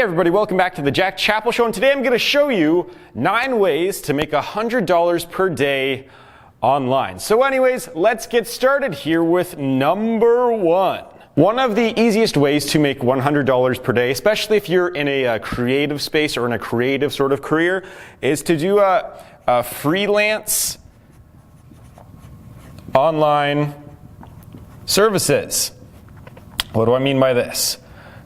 everybody, welcome back to the Chapple Show, and today I'm going to show you 9 ways to make $100 per day online. So anyways, let's get started here with number 1. One of the easiest ways to make $100 per day, especially if you're in a creative space or in a creative sort of career, is to do a freelance online services. What do I mean by this?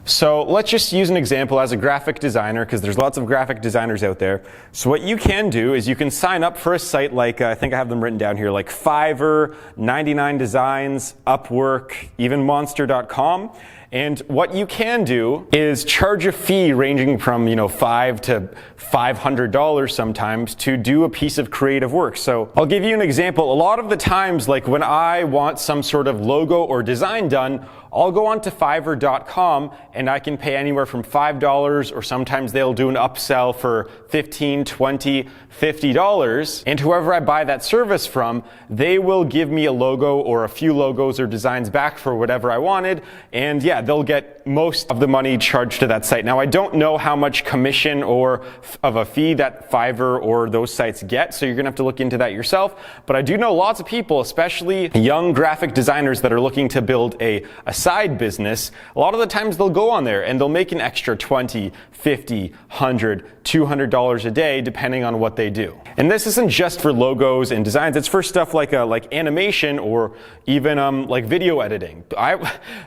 So let's just use an example as a graphic designer, because there's lots of graphic designers out there. So what you can do is you can sign up for a site like, I think I have them written down here, like Fiverr, 99 Designs, Upwork, even Monster.com. And what you can do is charge a fee ranging from, $5 to $500 sometimes to do a piece of creative work. So I'll give you an example. A lot of the times, like when I want some sort of logo or design done, I'll go onto Fiverr.com and I can pay anywhere from $5, or sometimes they'll do an upsell for $15, $20, $50. And whoever I buy that service from, they will give me a logo or a few logos or designs back for whatever I wanted. And yeah, they'll get most of the money charged to that site. Now, I don't know how much commission or of a fee that Fiverr or those sites get, so you're gonna have to look into that yourself. But I do know lots of people, especially young graphic designers that are looking to build a side business. A lot of the times they'll go on there and they'll make an extra $20, $50, $100, $200 a day, depending on what they do. And this isn't just for logos and designs. It's for stuff like animation or even like video editing.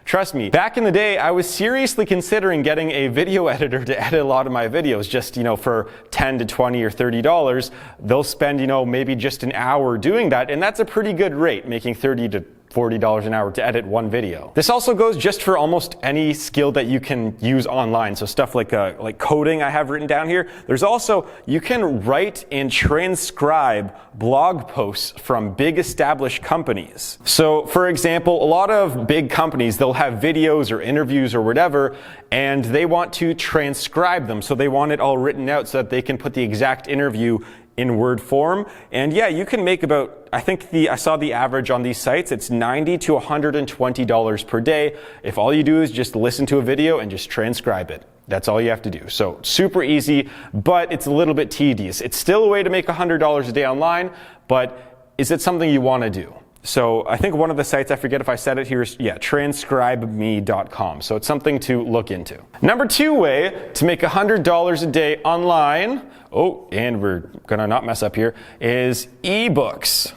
Trust me, back in the day, I was seriously considering getting a video editor to edit a lot of my videos. Just for $10 to $20 or $30, they'll spend maybe just an hour doing that, and that's a pretty good rate, making $30 to $40 an hour to edit one video. This also goes just for almost any skill that you can use online. So stuff like coding I have written down here. There's also, you can write and transcribe blog posts from big established companies. So for example, a lot of big companies, they'll have videos or interviews or whatever, and they want to transcribe them. So they want it all written out so that they can put the exact interview in Word form. And yeah, you can make about, I saw the average on these sites, it's $90 to $120 per day if all you do is just listen to a video and just transcribe it. That's all you have to do. So super easy, but it's a little bit tedious. It's still a way to make $100 a day online, but is it something you want to do? So I think one of the sites, I forget if I said it here, is transcribeme.com. So it's something to look into. Number 2 way to make $100 a day online, and we're gonna not mess up here, is ebooks.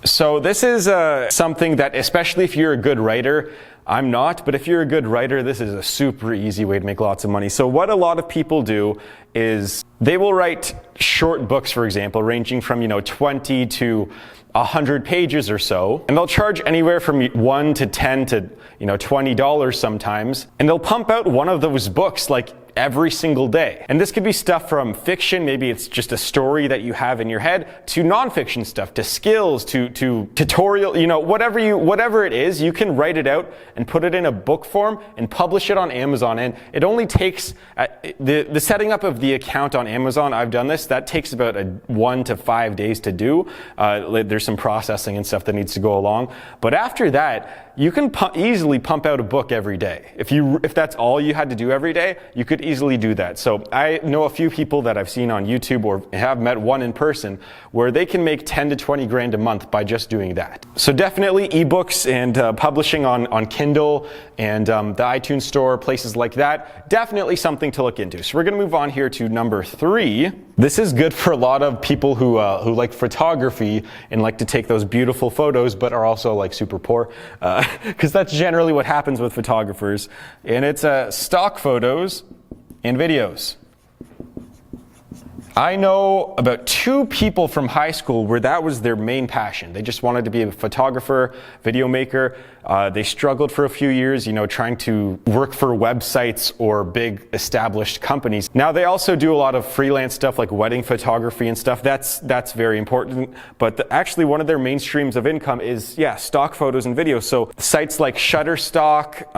So this is something that, especially if you're a good writer, I'm not, but if you're a good writer, this is a super easy way to make lots of money. So what a lot of people do is they will write short books, for example, ranging from 20 to 100 pages or so, and they'll charge anywhere from $1 to $10 to $20 sometimes, and they'll pump out one of those books like every single day. And this could be stuff from fiction, maybe it's just a story that you have in your head, to nonfiction stuff, to skills, to tutorial, whatever it is, you can write it out and put it in a book form and publish it on Amazon. And it only takes, the setting up of the account on Amazon, I've done this, that takes about 1 to 5 days to do. There's some processing and stuff that needs to go along. But after that, you can easily pump out a book every day. If that's all you had to do every day, you could easily do that. So I know a few people that I've seen on YouTube or have met one in person where they can make 10 to 20 grand a month by just doing that. So definitely ebooks and publishing on Kindle and the iTunes store, places like that, definitely something to look into. So we're going to move on here to number 3. This is good for a lot of people who like photography and like to take those beautiful photos, but are also like super poor, because that's generally what happens with photographers. And it's stock photos and videos. I know about 2 people from high school where that was their main passion. They just wanted to be a photographer, video maker. They struggled for a few years, trying to work for websites or big established companies. Now they also do a lot of freelance stuff like wedding photography and stuff. That's very important. But actually one of their main streams of income is, stock photos and videos. So sites like Shutterstock,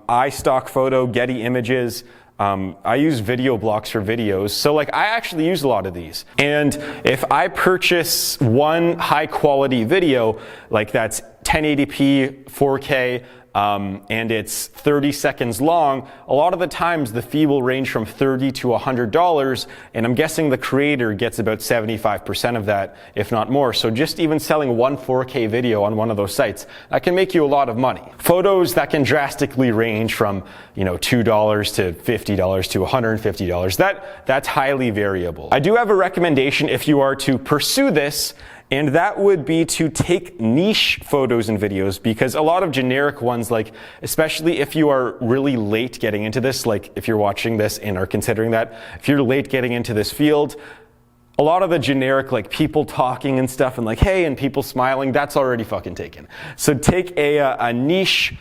iStock Photo, Getty Images, I use video blocks for videos, so I actually use a lot of these. And if I purchase one high quality video, like that's 1080p, 4K, and it's 30 seconds long, a lot of the times the fee will range from $30 to $100, and I'm guessing the creator gets about 75% of that, if not more. So just even selling one 4K video on one of those sites, that can make you a lot of money. Photos that can drastically range from, $2 to $50 to $150. That's highly variable. I do have a recommendation if you are to pursue this, and that would be to take niche photos and videos, because a lot of generic ones, like especially if you are really late getting into this, like if you're watching this and are considering that, if you're late getting into this field, a lot of the generic, like people talking and stuff and like, hey, and people smiling, that's already fucking taken. So take a niche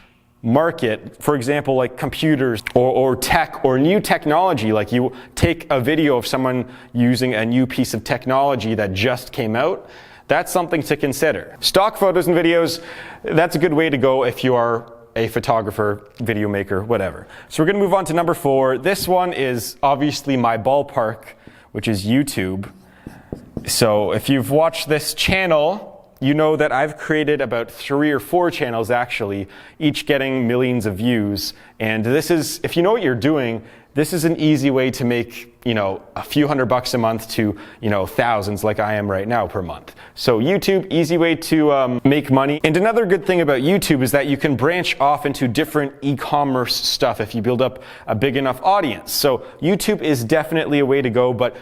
market, for example, like computers or tech or new technology. Like you take a video of someone using a new piece of technology that just came out. That's something to consider. Stock photos and videos, that's a good way to go if you are a photographer, video maker, whatever. So we're going to move on to number 4. This one is obviously my ballpark, which is YouTube. So if you've watched this channel, you know that I've created about 3 or 4 channels actually, each getting millions of views. And this is, if you know what you're doing, this is an easy way to make, a few $100 a month to, thousands like I am right now per month. So YouTube, easy way to make money. And another good thing about YouTube is that you can branch off into different e-commerce stuff if you build up a big enough audience. So YouTube is definitely a way to go, but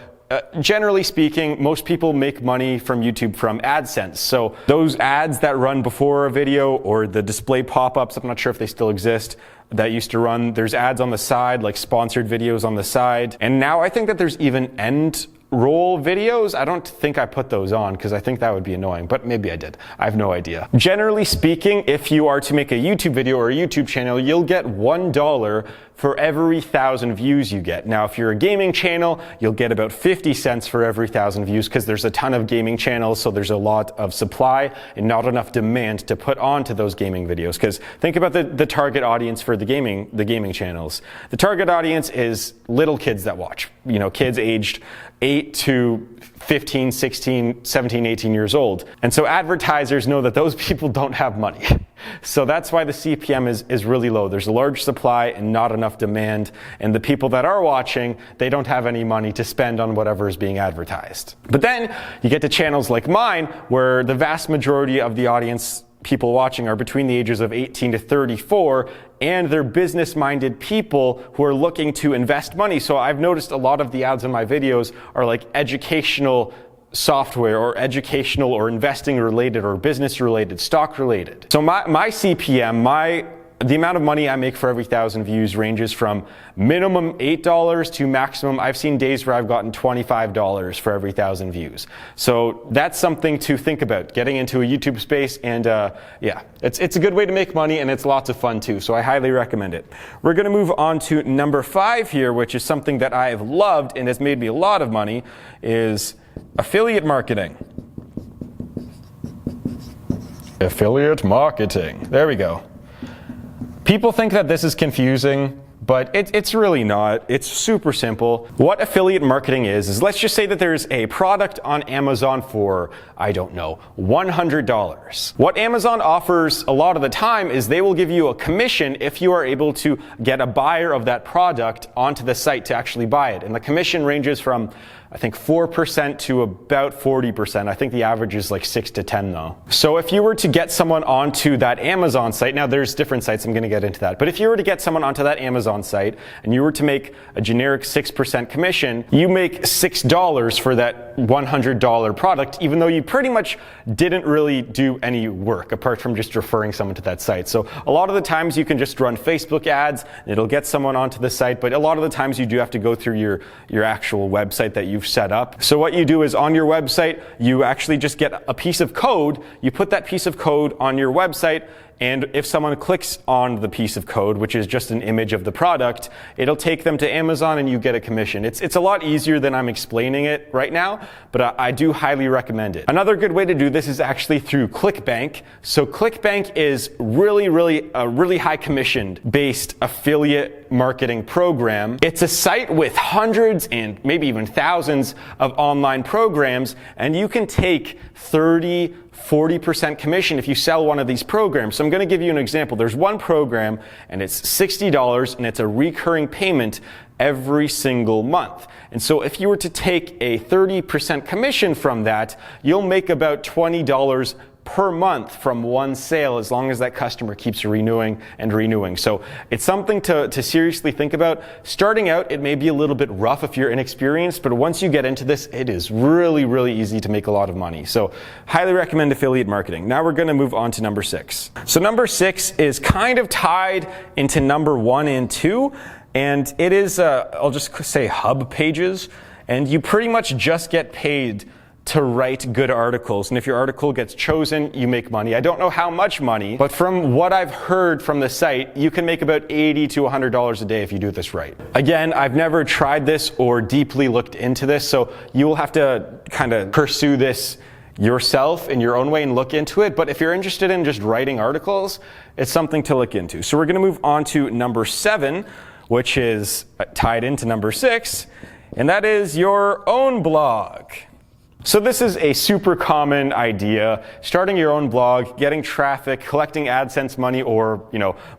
generally speaking, most people make money from YouTube from AdSense. So those ads that run before a video or the display pop-ups, I'm not sure if they still exist, that used to run. There's ads on the side, like sponsored videos on the side. And now I think that there's even end roll videos. I don't think I put those on because I think that would be annoying, but maybe I did. I have no idea. Generally speaking, if you are to make a YouTube video or a YouTube channel, you'll get $1 for every 1,000 views you get. Now, if you're a gaming channel, you'll get about 50 cents for every 1,000 views because there's a ton of gaming channels, so there's a lot of supply and not enough demand to put onto those gaming videos. Because think about the target audience for the gaming channels. The target audience is little kids that watch, kids aged 8 to 15, 16, 17, 18 years old. And so advertisers know that those people don't have money. So that's why the CPM is really low. There's a large supply and not enough demand. And the people that are watching, they don't have any money to spend on whatever is being advertised. But then you get to channels like mine, where the vast majority of the audience, people watching, are between the ages of 18 to 34, and they're business-minded people who are looking to invest money. So I've noticed a lot of the ads in my videos are like educational software or educational or investing related or business related, stock related. So my CPM, the amount of money I make for every 1,000 views ranges from minimum $8 to maximum, I've seen days where I've gotten $25 for every 1,000 views. So that's something to think about, getting into a YouTube space. And it's a good way to make money, and it's lots of fun too. So I highly recommend it. We're going to move on to number 5 here, which is something that I have loved and has made me a lot of money, is affiliate marketing. Affiliate marketing. There we go. People think that this is confusing, but it's really not. It's super simple. What affiliate marketing is let's just say that there's a product on Amazon for, I don't know, $100. What Amazon offers a lot of the time is they will give you a commission if you are able to get a buyer of that product onto the site to actually buy it. And the commission ranges from, I think, 4% to about 40%. I think the average is like 6 to 10 though. So if you were to get someone onto that Amazon site, now there's different sites, I'm going to get into that, but if you were to get someone onto that Amazon site and you were to make a generic 6% commission, you make $6 for that $100 product, even though you pretty much didn't really do any work apart from just referring someone to that site. So a lot of the times you can just run Facebook ads and it'll get someone onto the site, but a lot of the times you do have to go through your actual website that you've set up. So what you do is on your website, you actually just get a piece of code, you put that piece of code on your website, and if someone clicks on the piece of code, which is just an image of the product, it'll take them to Amazon and you get a commission. It's a lot easier than I'm explaining it right now, but I do highly recommend it. Another good way to do this is actually through ClickBank. So ClickBank is a really high commission based affiliate marketing program. It's a site with hundreds and maybe even thousands of online programs, and you can take 30, 40% commission if you sell one of these programs. So I'm going to give you an example. There's one program and it's $60 and it's a recurring payment every single month. And so if you were to take a 30% commission from that, you'll make about $20 per month from one sale as long as that customer keeps renewing and renewing. So it's something to seriously think about. Starting out, it may be a little bit rough if you're inexperienced, but once you get into this, it is really, really easy to make a lot of money. So highly recommend affiliate marketing. Now we're going to move on to number 6. So number 6 is kind of tied into number 1 and 2, and it is, I'll just say hub pages, and you pretty much just get paid to write good articles. And if your article gets chosen, you make money. I don't know how much money, but from what I've heard from the site, you can make about $80 to $100 a day if you do this right. Again, I've never tried this or deeply looked into this, so you will have to kind of pursue this yourself in your own way and look into it. But if you're interested in just writing articles, it's something to look into. So we're going to move on to number 7, which is tied into number 6, and that is your own blog. So this is a super common idea, starting your own blog, getting traffic, collecting AdSense money or,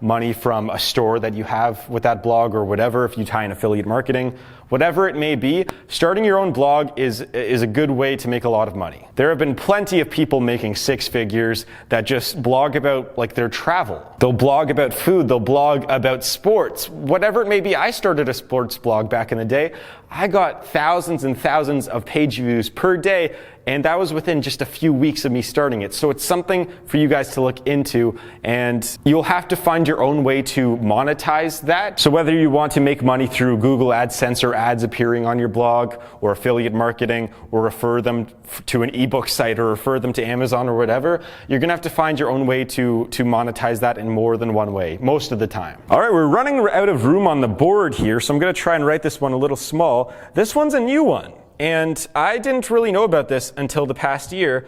money from a store that you have with that blog or whatever, if you tie in affiliate marketing, whatever it may be, starting your own blog is a good way to make a lot of money. There have been plenty of people making 6 figures that just blog about their travel. They'll blog about food, they'll blog about sports, whatever it may be. I started a sports blog back in the day. I got thousands and thousands of page views per day, and that was within just a few weeks of me starting it. So it's something for you guys to look into, and you'll have to find your own way to monetize that. So whether you want to make money through Google AdSense or ads appearing on your blog, or affiliate marketing, or refer them to an ebook site, or refer them to Amazon or whatever, you're gonna have to find your own way to monetize that in more than one way, most of the time. All right, we're running out of room on the board here, so I'm gonna try and write this one a little small. This one's a new one. And I didn't really know about this until the past year,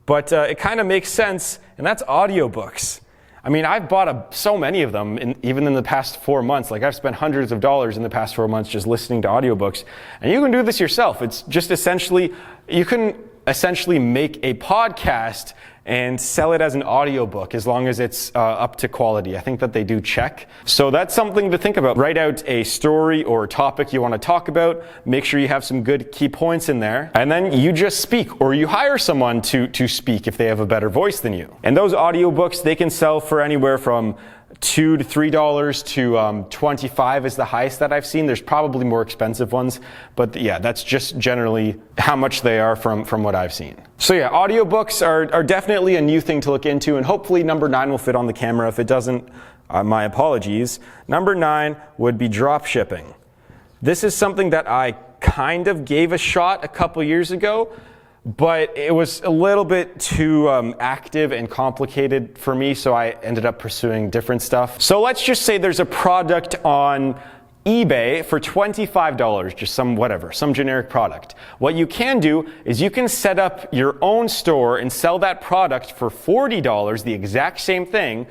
but it kind of makes sense, and that's audiobooks. I mean, I've bought so many of them, even in the past 4 months. I've spent hundreds of dollars in the past 4 months just listening to audiobooks. And you can do this yourself. It's just you can essentially make a podcast and sell it as an audiobook as long as it's up to quality. I think that they do check. So that's something to think about. Write out a story or a topic you want to talk about. Make sure you have some good key points in there. And then you just speak, or you hire someone to speak if they have a better voice than you. And those audiobooks, they can sell for anywhere from $2 to $3 to $25 is the highest that I've seen. There's probably more expensive ones, but yeah, that's just generally how much they are from what I've seen. So yeah, audiobooks are definitely a new thing to look into, and hopefully number 9 will fit on the camera. If it doesn't, my apologies. Number 9 would be drop shipping. This is something that I kind of gave a shot a couple years ago, but it was a little bit too active and complicated for me, so I ended up pursuing different stuff. So let's just say there's a product on eBay for $25, just some generic product. What you can do is you can set up your own store and sell that product for $40, the exact same thing.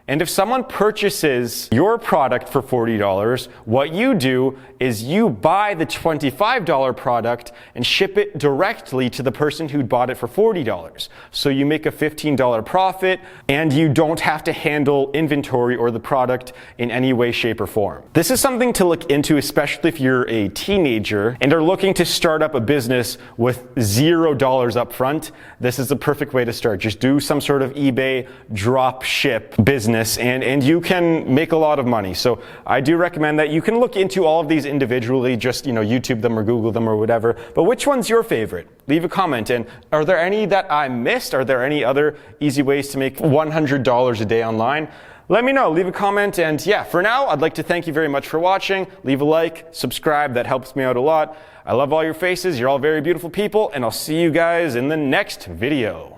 And if someone purchases your product for $40, what you do is you buy the $25 product and ship it directly to the person who bought it for $40. So you make a $15 profit, and you don't have to handle inventory or the product in any way, shape, or form. This is something to look into, especially if you're a teenager and are looking to start up a business with $0 up front. This is the perfect way to start. Just do some sort of eBay drop ship business, and you can make a lot of money. So I do recommend that. You can look into all of these individually, just YouTube them or Google them or whatever. But which one's your favorite? Leave a comment. And are there any that I missed? Are there any other easy ways to make $100 a day online? Let me know. Leave a comment. And yeah, for now, I'd like to thank you very much for watching. Leave a like, subscribe. That helps me out a lot. I love all your faces. You're all very beautiful people, and I'll see you guys in the next video.